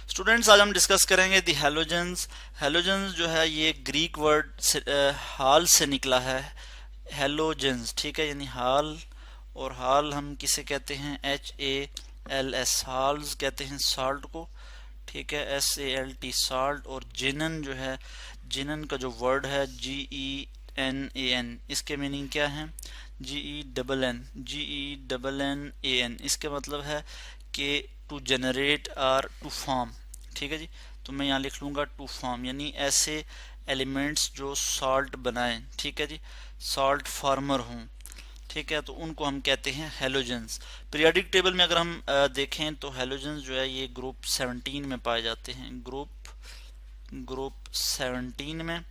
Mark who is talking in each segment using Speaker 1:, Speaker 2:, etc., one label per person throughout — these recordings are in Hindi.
Speaker 1: स्टूडेंट्स, आज हम डिस्कस करेंगे दी हैलोजेंस। हैलोजेंस जो है ये ग्रीक वर्ड से, हाल से निकला है। हैलोजेंस, ठीक है, यानी हाल। और हाल हम किसे कहते हैं? HALS, हाल्स कहते हैं सॉल्ट को, ठीक है, SALT सॉल्ट। और जिनन जो है, जिनन का जो वर्ड है GENAN, इसके मीनिंग क्या है? GENNAN, इसके मतलब है कि टू जनरेट और टू फॉर्म, ठीक है जी। तो मैं यहाँ लिख लूँगा टू फॉर्म, यानी ऐसे एलिमेंट्स जो सॉल्ट बनाएं, ठीक है जी, सॉल्ट फार्मर हों, ठीक है, तो उनको हम कहते हैं हैलोजेंस। पीरियोडिक टेबल में अगर हम देखें तो हैलोजेंस जो है ये ग्रुप 17 में पाए जाते हैं, ग्रुप 17 में।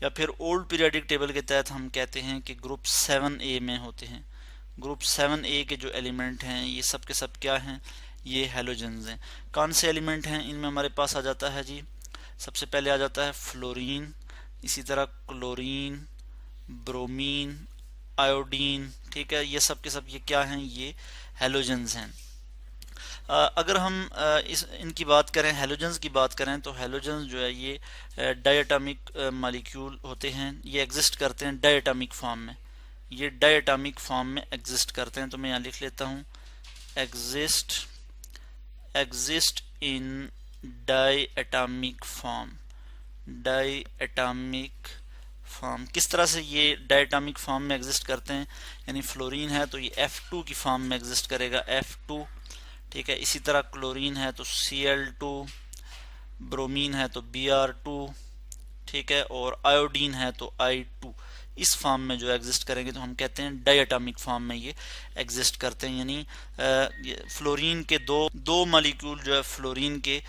Speaker 1: या फिर ओल्ड पीरियोडिक टेबल के तहत हम कहते हैं कि ग्रुप 7A में होते हैं। ग्रुप 7A के जो एलिमेंट हैं ये सब के सब क्या हैं? ये हैलोजेंस हैं। कौन से एलिमेंट हैं इनमें? हमारे पास आ जाता है जी, सबसे पहले आ जाता है फ्लोरीन, इसी तरह क्लोरीन, ब्रोमीन, आयोडीन, ठीक है, ये सब के सब ये क्या हैं? ये हैलोजेंस हैं। अगर हम इस इनकी बात करें, हैलोजेंस की बात करें, तो हैलोजेंस जो है ये डायटोमिक मॉलिक्यूल होते हैं। ये एग्जिस्ट करते हैं डायटोमिक फॉर्म में, ये डायटोमिक फॉर्म में एग्जिस्ट करते हैं। तो मैं यहाँ लिख लेता हूँ exist in diatomic form. Diatomic form किस तरह से ये डायटोमिक फॉर्म में एग्जिस्ट करते हैं? यानी फ्लोरीन है तो ये F2 की फॉर्म में एग्जिस्ट करेगा, F2, ठीक है। इसी तरह क्लोरीन है तो Cl2, ब्रोमीन है तो Br2, ठीक है, और आयोडीन है तो I2। इस फॉर्म में जो एग्जिस्ट करेंगे तो हम कहते हैं डायटोमिक फॉर्म में ये एग्जिस्ट करते हैं। यानी फ्लोरीन के दो मॉलिक्यूल जो है फ्लोरीन के,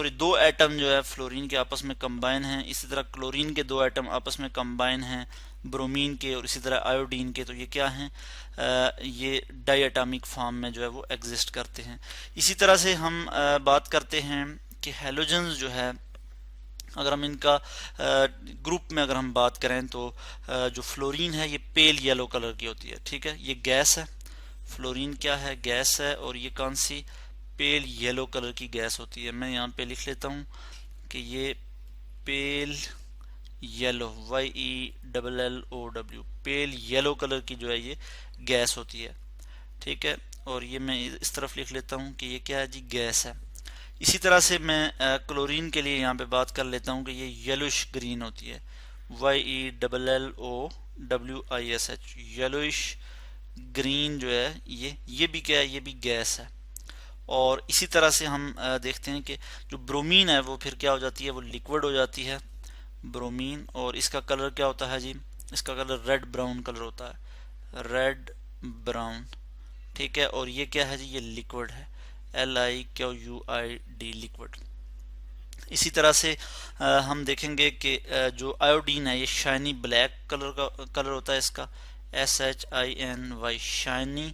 Speaker 1: दो एटम जो है फ्लोरीन के आपस में कंबाइन हैं। इसी तरह क्लोरीन के दो एटम आपस में कंबाइन हैं ब्रोमीन के, और इसी तरह आयोडीन के। तो ये क्या हैं? ये डायटोमिक फॉर्म में जो है वो एग्जिस्ट करते हैं। इसी तरह से हम बात करते हैं कि हैलोजेंस जो है, अगर हम इनका ग्रुप में अगर हम बात करें तो जो फ्लोरीन है ये पेल येलो कलर की होती है, ठीक है, ये गैस है। फ्लोरीन क्या है? गैस है। और ये कौन सी? पेल येलो कलर की गैस होती है। मैं यहाँ पे लिख लेता हूँ कि ये pale yellow, YELLOW, pale yellow colour की जो है ये गैस होती है, ठीक है। और ये मैं इस तरफ लिख लेता हूँ कि ये क्या है जी? गैस है। इसी तरह से मैं क्लोरीन के लिए यहाँ पे बात कर लेता हूँ कि ये येलोइश ग्रीन होती है, YELLOWISH, येलोइश ग्रीन जो है ये भी क्या है? ये भी गैस है। और इसी तरह से हम देखते हैं कि जो ब्रोमीन है वो फिर क्या हो जाती है? वो लिक्विड हो जाती है, ब्रोमीन। और इसका कलर क्या होता है जी? इसका कलर रेड ब्राउन कलर होता है, रेड ब्राउन, ठीक है। और ये क्या है जी? ये लिक्विड है, LIQUID, लिक्विड। इसी तरह से हम देखेंगे कि जो आयोडीन है ये शाइनी ब्लैक कलर होता है इसका, SHINY, शाइनी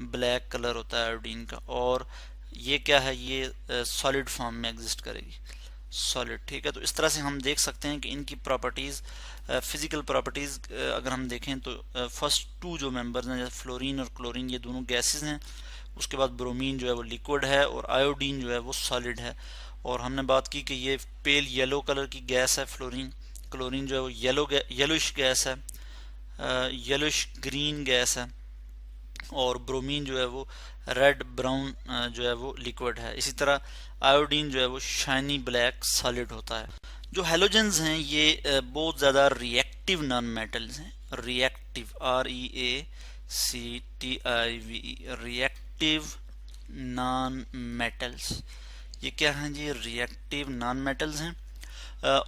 Speaker 1: ब्लैक कलर होता है आयोडीन का। और ये क्या है? ये सॉलिड फॉर्म में एग्जिस्ट करेगी, सॉलिड, ठीक है। तो इस तरह से हम देख सकते हैं कि इनकी प्रॉपर्टीज़, फिजिकल प्रॉपर्टीज़ अगर हम देखें तो फर्स्ट टू जो मेंबर्स हैं, जैसे फ्लोरीन और क्लोरीन, ये दोनों गैसेस हैं। उसके बाद ब्रोमीन जो है वो लिक्विड है, और आयोडीन जो है वो सॉलिड है। और हमने बात की कि ये पेल येलो कलर की गैस है फ्लोरीन, क्लोरीन जो है वो येलोइश गैस है, येलोइश ग्रीन गैस है, और ब्रोमीन जो है वो रेड ब्राउन जो है वो लिक्विड है। इसी तरह आयोडीन जो है वो शाइनी ब्लैक सॉलिड होता है। जो हैलोजेंस हैं ये बहुत ज़्यादा रिएक्टिव नॉन मेटल्स हैं, reactive, REACTIVE, reactive non metals. ये क्या हैं जी? रिएक्टिव नॉन मेटल्स हैं।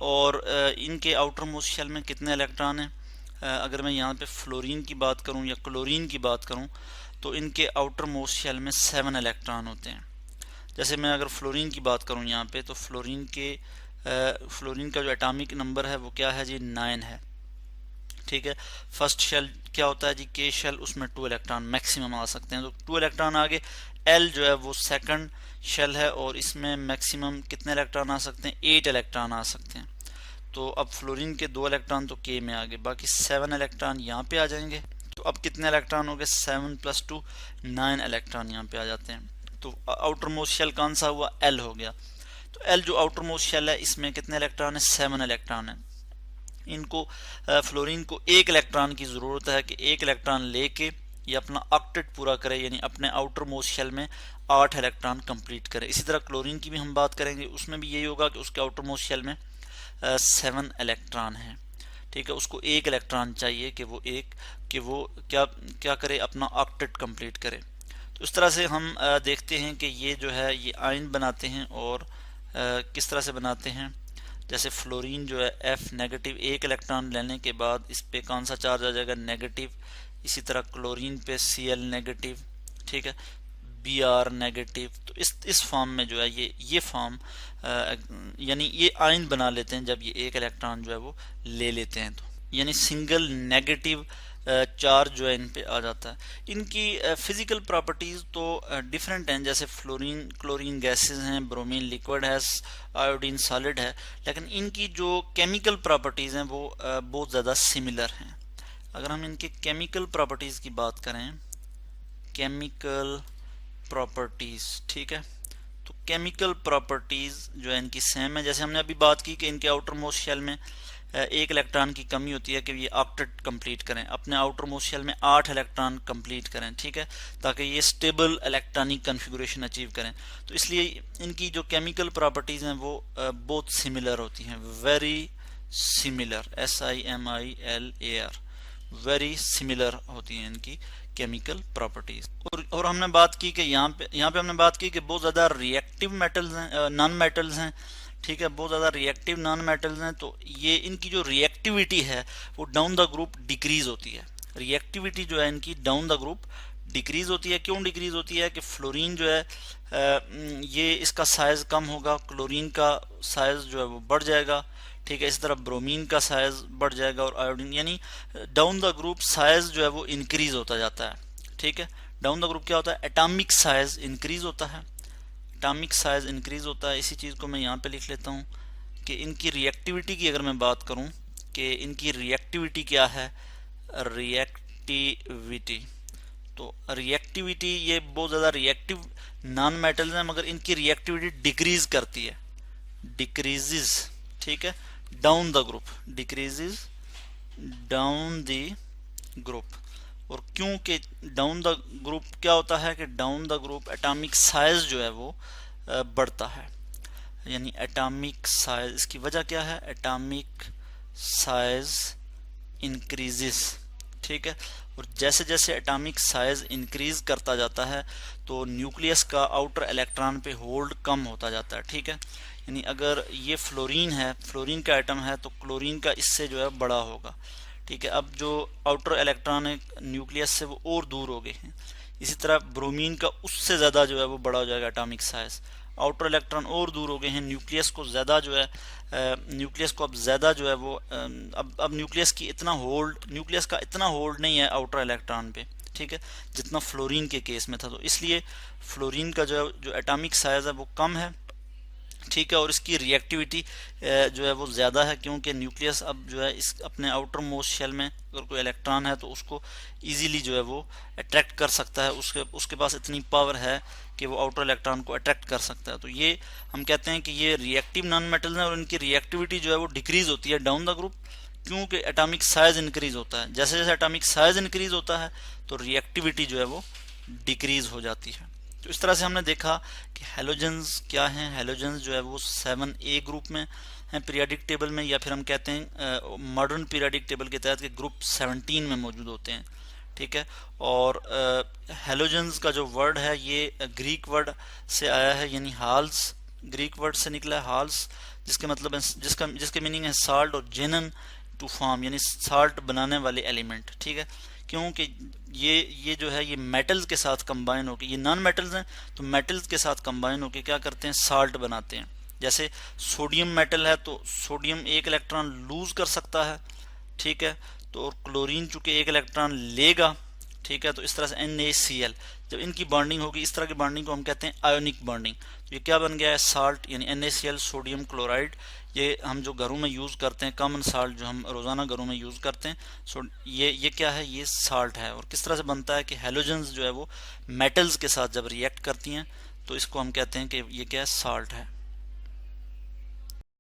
Speaker 1: और इनके आउटर मोस्ट शेल में कितने इलेक्ट्रॉन हैं? अगर मैं यहाँ पे फ्लोरीन की बात करूँ या क्लोरीन की बात करूँ तो इनके आउटर मोस्ट शेल में 7 इलेक्ट्रॉन होते हैं। जैसे मैं अगर फ्लोरीन की बात करूँ यहाँ पे, तो फ्लोरीन का जो एटॉमिक नंबर है वो क्या है जी? 9 है, ठीक है। फर्स्ट शेल क्या होता है जी? K शेल, उसमें 2 इलेक्ट्रॉन मैक्सिमम आ सकते हैं, तो 2 इलेक्ट्रॉन आगे। L जो है वो सेकंड शेल है, और इसमें मैक्सिमम कितने इलेक्ट्रॉन आ सकते हैं? 8 इलेक्ट्रॉन आ सकते हैं। तो अब फ्लोरीन के 2 इलेक्ट्रॉन तो K में आ गए, बाकी 7 इलेक्ट्रॉन यहाँ पे आ जाएंगे। तो अब कितने इलेक्ट्रॉन हो गए? 7 + 2, 9 इलेक्ट्रॉन यहाँ पे आ जाते हैं। तो आउटर मोस्ट शेल कौन सा हुआ? L हो गया। तो एल जो आउटर मोस्ट शेल है इसमें कितने इलेक्ट्रॉन है, 7 इलेक्ट्रॉन है। इनको फ्लोरीन को 1 इलेक्ट्रॉन की ज़रूरत है कि 1 इलेक्ट्रॉन लेके ये अपना ऑक्टेट पूरा करे, यानी अपने आउटर मोस्ट शेल में 8 इलेक्ट्रॉन कंप्लीट करे। इसी तरह क्लोरीन की भी हम बात करेंगे, उसमें भी यही होगा कि उसके आउटर मोस्ट शेल में 7 इलेक्ट्रॉन है, ठीक है। उसको 1 इलेक्ट्रॉन चाहिए कि वो क्या करे, अपना ऑक्टेट कंप्लीट करे। तो इस तरह से हम देखते हैं कि ये जो है ये आयन बनाते हैं, और किस तरह से बनाते हैं। जैसे फ्लोरीन जो है F नेगेटिव 1 इलेक्ट्रॉन लेने के बाद इस पे कौन सा चार्ज आ जाएगा, नेगेटिव। इसी तरह क्लोरीन पे Cl नेगेटिव, ठीक है, Br नेगेटिव। तो इस फॉर्म में जो है ये फॉर्म यानी ये आयन बना लेते हैं जब ये 1 इलेक्ट्रॉन जो है वो ले लेते हैं, तो यानी सिंगल नेगेटिव चार्ज जो है इन पे आ जाता है। इनकी फिजिकल प्रॉपर्टीज तो डिफरेंट हैं, जैसे क्लोरीन गैसेस हैं, ब्रोमीन लिक्विड है, आयोडीन सॉलिड है, लेकिन इनकी जो केमिकल प्रॉपर्टीज हैं वो बहुत ज़्यादा सिमिलर हैं। अगर हम इनके केमिकल प्रॉपर्टीज की बात करें, केमिकल प्रॉपर्टीज, ठीक है, तो केमिकल प्रॉपर्टीज जो है इनकी सेम है। जैसे हमने अभी बात की कि इनके आउटर मोस्ट शेल में 1 इलेक्ट्रॉन की कमी होती है कि ये ऑक्टेट कंप्लीट करें, अपने आउटर मोस्ट शेल में 8 इलेक्ट्रॉन कंप्लीट करें, ठीक है, ताकि ये स्टेबल इलेक्ट्रॉनिक कन्फिगुरेशन अचीव करें। तो इसलिए इनकी जो केमिकल प्रॉपर्टीज हैं वो बहुत सिमिलर होती हैं, very similar, SIMILAR, very similar होती हैं इनकी केमिकल प्रॉपर्टीज। और हमने बात की कि यहाँ पे हमने बात की कि बहुत ज़्यादा रिएक्टिव मेटल्स हैं, नॉन मेटल्स हैं, ठीक है, बहुत ज़्यादा रिएक्टिव नॉन मेटल्स हैं। तो ये इनकी जो रिएक्टिविटी है वो डाउन द ग्रुप डिक्रीज होती है। रिएक्टिविटी जो है इनकी डाउन द ग्रुप डिक्रीज होती है। क्यों डिक्रीज होती है कि फ्लोरीन जो है ये इसका साइज कम होगा, क्लोरीन का साइज जो है वो बढ़ जाएगा, ठीक है। इस तरह ब्रोमीन का साइज बढ़ जाएगा, और आयोडीन, यानी डाउन द ग्रुप साइज जो है वो इंक्रीज होता जाता है, ठीक है। डाउन द ग्रुप क्या होता है, एटॉमिक साइज इंक्रीज होता है, एटॉमिक साइज इंक्रीज होता है। इसी चीज़ को मैं यहाँ पे लिख लेता हूँ कि इनकी रिएक्टिविटी की अगर मैं बात करूँ कि इनकी रिएक्टिविटी क्या है, रिएक्टिविटी, तो रिएक्टिविटी ये बहुत ज़्यादा रिएक्टिव नॉन मेटल्स हैं, मगर इनकी रिएक्टिविटी डिक्रीज करती है, डिक्रीजेस, ठीक है, down the group, decreases down the group. और क्योंकि डाउन द ग्रुप क्या होता है कि down the group atomic size जो है वो बढ़ता है, यानी एटॉमिक साइज, इसकी वजह क्या है, एटॉमिक साइज इंक्रीजेस, ठीक है। और जैसे जैसे एटॉमिक साइज इंक्रीज करता जाता है तो न्यूक्लियस का आउटर इलेक्ट्रॉन पे होल्ड कम होता जाता है, ठीक है। यानी अगर ये फ्लोरीन है, फ्लोरीन का एटम है, तो क्लोरीन का इससे जो है बड़ा होगा, ठीक है। अब जो आउटर इलेक्ट्रॉन है न्यूक्लियस से वो और दूर हो गए हैं। इसी तरह ब्रोमीन का उससे ज़्यादा जो है वो बड़ा हो जाएगा एटॉमिक साइज, आउटर इलेक्ट्रॉन और दूर हो गए हैं, न्यूक्लियस को ज़्यादा जो है न्यूक्लियस को अब ज़्यादा जो है वो अब न्यूक्लियस का इतना होल्ड नहीं है आउटर इलेक्ट्रॉन पे, ठीक है, जितना फ्लोरीन के केस में था। तो इसलिए फ्लोरीन का जो एटॉमिक साइज है वो कम है, ठीक है, और इसकी रिएक्टिविटी जो है वो ज़्यादा है, क्योंकि न्यूक्लियस अब जो है इस अपने आउटर मोस्ट शेल में अगर कोई इलेक्ट्रॉन है तो उसको इजीली जो है वो अट्रैक्ट कर सकता है, उसके पास इतनी पावर है कि वो आउटर इलेक्ट्रॉन को अट्रैक्ट कर सकता है। तो ये हम कहते हैं कि ये रिएक्टिव नॉन मेटल्स हैं, और इनकी रिएक्टिविटी जो है वो डिक्रीज होती है डाउन द ग्रुप, क्योंकि एटॉमिक साइज इंक्रीज होता है। जैसे जैसे एटॉमिक साइज इंक्रीज होता है तो रिएक्टिविटी जो है वो डिक्रीज हो जाती है। तो इस तरह से हमने देखा कि हैलोजेंस क्या हैं। हैलोजेंस जो है वो 7A ग्रुप में हैं पीरियोडिक टेबल में, या फिर हम कहते हैं मॉडर्न पीरियोडिक टेबल के तहत कि ग्रुप 17 में मौजूद होते हैं, ठीक है। और हैलोजेंस का जो वर्ड है ये ग्रीक वर्ड से आया है, यानी हाल्स, ग्रीक वर्ड से निकला है हाल्स, जिसके मतलब है जिसके मीनिंग है साल्ट, और जेनन टू फॉर्म, यानी साल्ट बनाने वाले एलिमेंट, ठीक है। क्योंकि ये जो है ये मेटल्स के साथ कंबाइन होकर, ये नॉन मेटल्स हैं तो मेटल्स के साथ कंबाइन होकर क्या करते हैं, साल्ट बनाते हैं। जैसे सोडियम मेटल है तो सोडियम 1 इलेक्ट्रॉन लूज कर सकता है, ठीक है, तो और क्लोरीन चूंकि 1 इलेक्ट्रॉन लेगा, ठीक है, तो इस तरह से NaCl, जब इनकी बॉन्डिंग होगी इस तरह की बॉन्डिंग को हम कहते हैं आयोनिक बॉन्डिंग। तो ये क्या बन गया है, साल्ट, यानी NaCl सोडियम क्लोराइड। ये हम जो घरों में यूज़ करते हैं, कॉमन साल्ट जो हम रोज़ाना घरों में यूज़ करते हैं, सो ये क्या है, ये साल्ट है। और किस तरह से बनता है कि हैलोजेंस जो है वो मेटल्स के साथ जब रिएक्ट करती हैं तो इसको हम कहते हैं कि ये क्या है, साल्ट है।